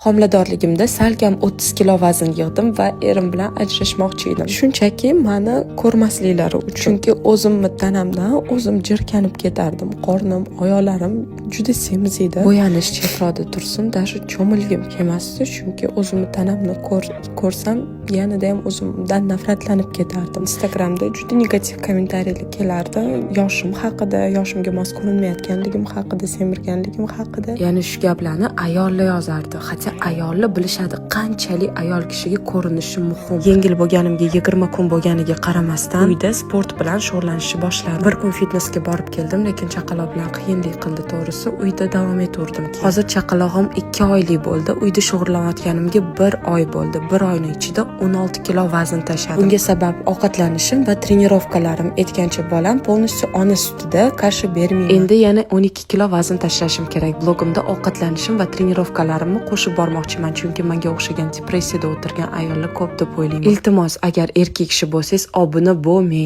Homiladorligimda salkam 30 kilo vazn yig'dim va erim bilan ajrashmoqchi edim. Shunchaki meni ko'rmasliklari uchun. Chunki o'zimni tanamdan o'zim jirkanib ketardim. Qornim, oyoqlarim juda semiz edi. Bo'yanish chehroda tursin, dashu cho'milgim kelmasdi, chunki o'zimni tanamni ko'rsam yanada ham o'zimdan nafratlanib ketardim. Instagramda juda negativ kommentariyalar kelardi. Yoshim haqida, yoshimga mos ko'rinmayotganligim haqida, semirganligim haqida. Ya'ni shu gaplarni ayollar yozardi. Ayollar bilishadi qanchalik ayol kishiga ko'rinishi muhim. Yengil bo'lganimga 20 kun bo'lganiga qaramasdan uyda sport bilan shug'ullanishni boshladim. Bir kun fitnesga borib keldim, lekin chaqaloq bilan qiyinlik qildi to'g'risi. Uyda davom etgandim. Hozir chaqalog'im 2 oylik bo'ldi. Uyda shug'ullanayotganimga 1 oy bo'ldi. 1 oyning ichida 16 kilo vazn tashladim. Bunga sabab ovqatlanishim va trenirovkalarim. Aytgancha bolam polностью ona sutida qarshi bermayman. Endi yana 12 kilo vazn tashlashim kerak. Blogimda ovqatlanishim va trenirovkalarimni qo'shib bormoqchiman, chunki menga o'xshagan depressiyada o'tirgan ayollar ko'p deb o'ylayman. Iltimos, agar erkak kishi bo'lsangiz, obuna bo'lmang.